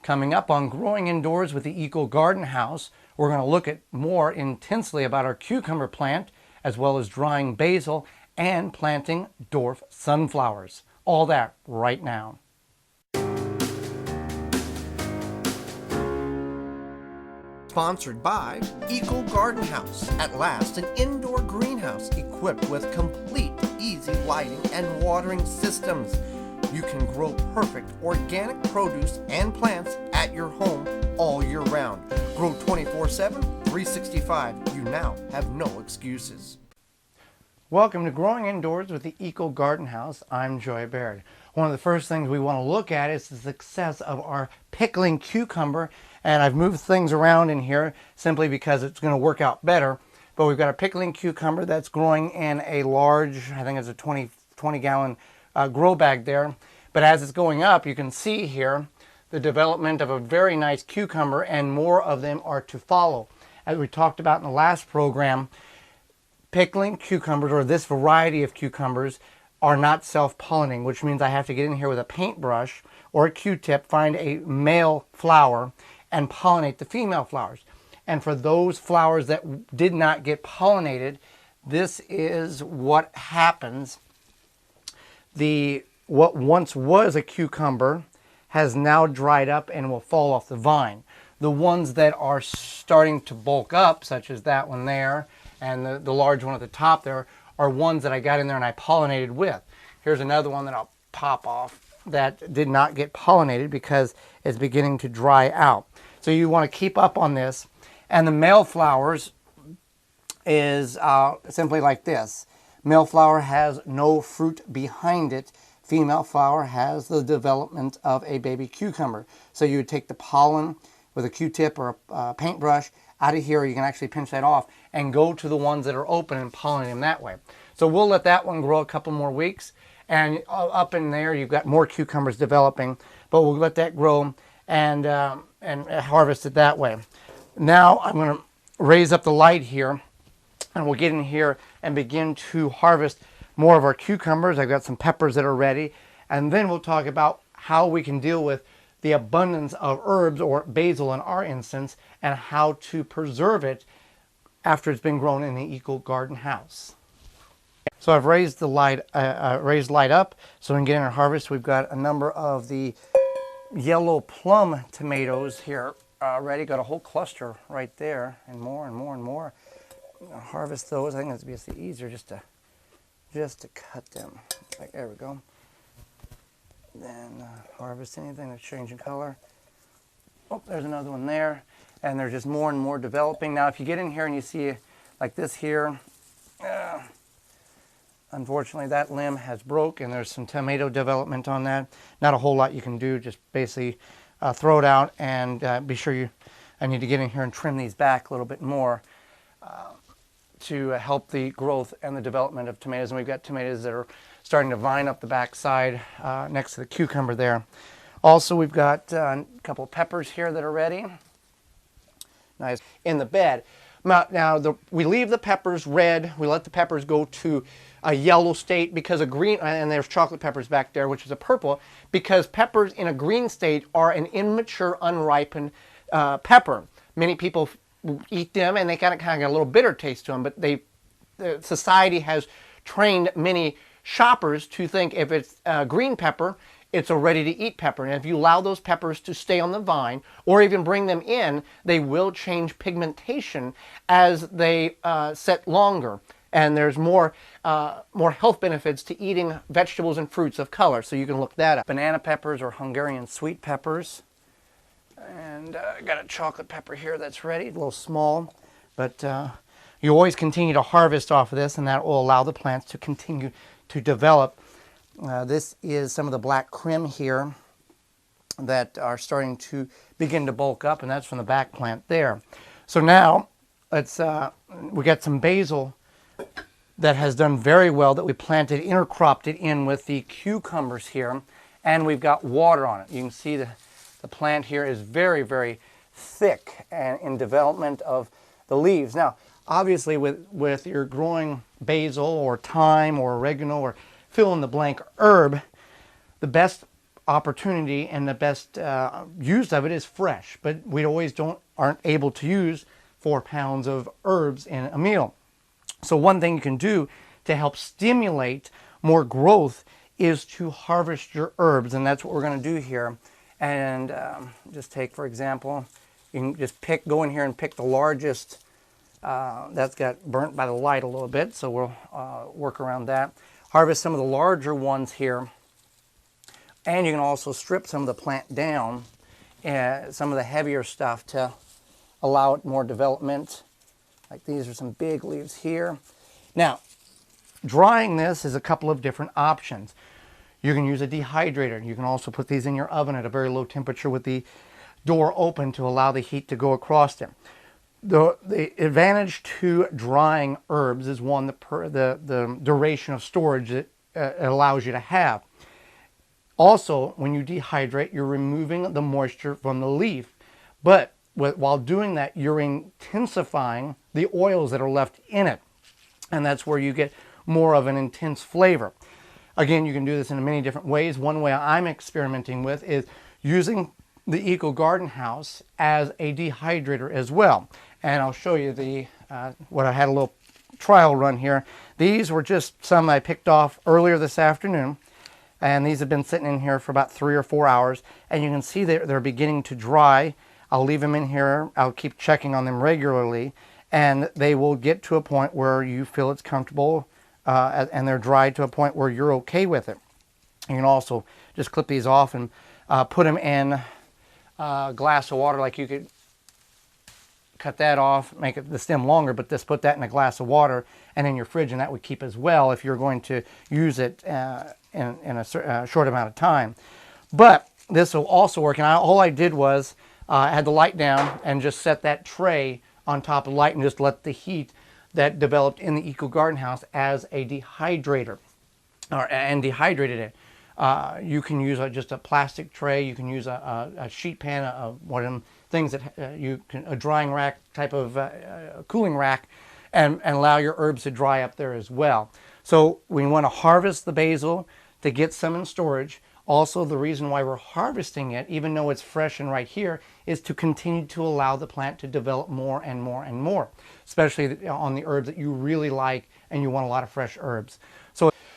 Coming up on Growing Indoors with the Eco Garden House, we're going to look at more intensely about our cucumber plant, as well as drying basil and planting dwarf sunflowers. All that right now. Sponsored by Eco Garden House. At last, an indoor greenhouse equipped with complete, easy lighting and watering systems. You can grow perfect organic produce and plants at your home all year round. Grow 24/7, 365. You now have no excuses. Welcome to Growing Indoors with the Eco Garden House. I'm Joy Baird. One of the first things we want to look at is the success of our pickling cucumber. And I've moved things around in here simply because it's going to work out better. But we've got a pickling cucumber that's growing in a large, I think it's a 20 gallon grow bag there. But as it's going up, you can see here the development of a very nice cucumber, and more of them are to follow. As we talked about in the last program, pickling cucumbers, or this variety of cucumbers, are not self-pollinating, which means I have to get in here with a paintbrush or a Q-tip, find a male flower, and pollinate the female flowers. And for those flowers that did not get pollinated, this is what happens. What once was a cucumber has now dried up and will fall off the vine. The ones that are starting to bulk up, such as that one there, and the large one at the top there, are ones that I got in there and I pollinated with. Here's another one that I'll pop off that did not get pollinated because it's beginning to dry out. So you want to keep up on this. And the male flowers is simply like this. Male flower has no fruit behind it. Female flower has the development of a baby cucumber. So you would take the pollen with a Q-tip or a paintbrush out of here. You can actually pinch that off and go to the ones that are open and pollinate them that way. So we'll let that one grow a couple more weeks. And up in there, you've got more cucumbers developing. But we'll let that grow and harvest it that way. Now I'm going to raise up the light here, and we'll get in here and begin to harvest more of our cucumbers. I've got some peppers that are ready, and then we'll talk about how we can deal with the abundance of herbs, or basil in our instance, and how to preserve it after it's been grown in the Eco Garden House. So I've raised the light, raised light up so we can get in our harvest. We've got a number of the yellow plum tomatoes here ready. Got a whole cluster right there, and more and more and more. I'm gonna harvest those. I think it's basically easier just to cut them. Like, there we go. Then harvest anything that's changing color. Oh, there's another one there, and they're just more and more developing. Now, if you get in here and you see like this here, unfortunately that limb has broke, and there's some tomato development on that. Not a whole lot you can do. Just basically throw it out, and be sure I need to get in here and trim these back a little bit more to help the growth and the development of tomatoes. And we've got tomatoes that are starting to vine up the back side next to the cucumber there. Also, we've got a couple of peppers here that are ready. Nice. In the bed. Now we leave the peppers red. We let the peppers go to a yellow state because a green, and there's chocolate peppers back there, which is a purple, because peppers in a green state are an immature, unripened pepper. Many people eat them, and they kind of get a little bitter taste to them, but society has trained many shoppers to think if it's green pepper, it's a ready-to-eat pepper. And if you allow those peppers to stay on the vine, or even bring them in, they will change pigmentation as they set longer. And there's more health benefits to eating vegetables and fruits of color, so you can look that up. Banana peppers or Hungarian sweet peppers. And I got a chocolate pepper here that's ready, a little small, but you always continue to harvest off of this, and that will allow the plants to continue to develop. This is some of the black crim here that are starting to begin to bulk up, and that's from the back plant there. So now we got some basil that has done very well that we planted, intercropped it in with the cucumbers here, and we've got water on it. You can see the plant here is very, very thick and in development of the leaves. Now, obviously with your growing basil or thyme or oregano or fill in the blank herb, the best opportunity and the best use of it is fresh, but we always aren't able to use 4 pounds of herbs in a meal. So one thing you can do to help stimulate more growth is to harvest your herbs, and that's what we're going to do here. And just take, for example, you can just go in here and pick the largest. That's got burnt by the light a little bit, so we'll work around that. Harvest some of the larger ones here, and you can also strip some of the plant down, some of the heavier stuff to allow it more development. Like these are some big leaves here. Now, drying this is a couple of different options. You can use a dehydrator. You can also put these in your oven at a very low temperature with the door open to allow the heat to go across them. The advantage to drying herbs is one, the duration of storage that it allows you to have. Also, when you dehydrate, you're removing the moisture from the leaf. But while doing that, you're intensifying the oils that are left in it. And that's where you get more of an intense flavor. Again, you can do this in many different ways. One way I'm experimenting with is using the Eco Garden House as a dehydrator as well. And I'll show you what I had a little trial run here. These were just some I picked off earlier this afternoon. And these have been sitting in here for about 3 or 4 hours. And you can see they're beginning to dry. I'll leave them in here. I'll keep checking on them regularly. And they will get to a point where you feel it's comfortable and they're dried to a point where you're okay with it. You can also just clip these off and put them in a glass of water. Like you could cut that off, make the stem longer, but just put that in a glass of water and in your fridge, and that would keep as well if you're going to use it in a short amount of time. But this will also work, and all I did was I had the light down and just set that tray on top of the light and just let the heat that developed in the Eco Garden House as a dehydrator, and dehydrated it. You can use just a plastic tray. You can use a sheet pan, one of them things that a drying rack type of cooling rack, and allow your herbs to dry up there as well. So we want to harvest the basil to get some in storage. Also, the reason why we're harvesting it, even though it's fresh and right here, is to continue to allow the plant to develop more and more and more, especially on the herbs that you really like and you want a lot of fresh herbs.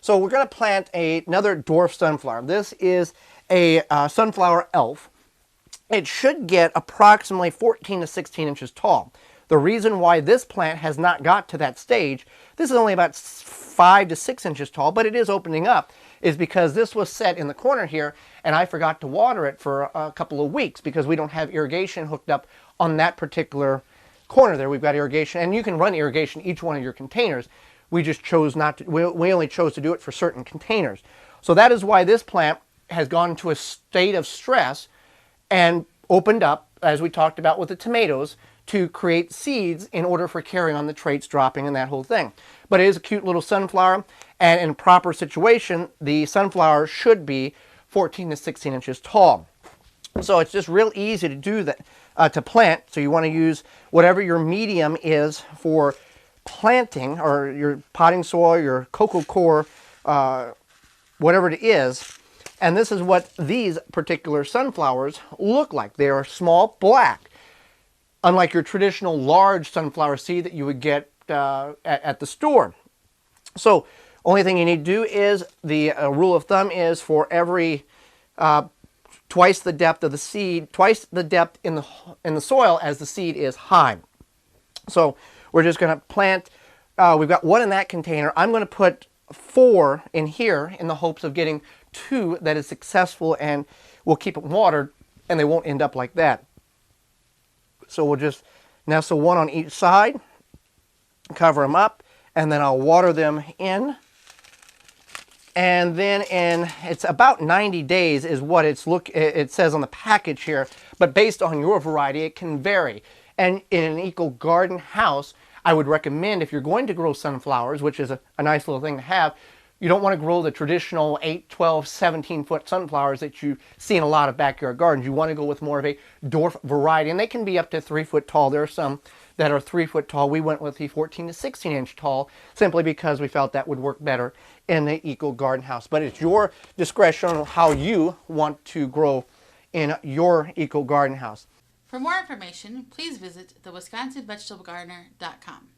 So we're going to plant another dwarf sunflower. This is a sunflower elf. It should get approximately 14 to 16 inches tall. The reason why this plant has not got to that stage, this is only about 5 to 6 inches tall, but it is opening up, is because this was set in the corner here and I forgot to water it for a couple of weeks because we don't have irrigation hooked up on that particular corner there. We've got irrigation, and you can run irrigation each one of your containers. We just chose not to. We only chose to do it for certain containers. So that is why this plant has gone to a state of stress and opened up, as we talked about with the tomatoes, to create seeds in order for carrying on the traits dropping and that whole thing. But it is a cute little sunflower, and in proper situation, the sunflower should be 14 to 16 inches tall. So it's just real easy to do that, to plant. So you want to use whatever your medium is for planting, or your potting soil, your cocoa coir, whatever it is. And this is what these particular sunflowers look like. They are small, black, unlike your traditional large sunflower seed that you would get at the store. So only thing you need to do is, the rule of thumb is for every twice the depth of the seed, twice the depth in the soil as the seed is high. So we're just going to plant, we've got 1 in that container. I'm going to put 4 in here in the hopes of getting 2 that is successful, and we'll keep them watered and they won't end up like that. So we'll just nestle 1 on each side, cover them up, and then I'll water them in. And then it's about 90 days is what it says on the package here, but based on your variety, it can vary. And in an Eco Garden House, I would recommend, if you're going to grow sunflowers, which is a nice little thing to have, You don't want to grow the traditional 8, 12, 17-foot sunflowers that you see in a lot of backyard gardens. You want to go with more of a dwarf variety, and they can be up to 3 foot tall. There are some that are 3 foot tall. We went with the 14 to 16 inch tall simply because we felt that would work better in the Eco Garden House. But it's your discretion on how you want to grow in your Eco Garden House. For more information, please visit thewisconsinvegetablegardener.com.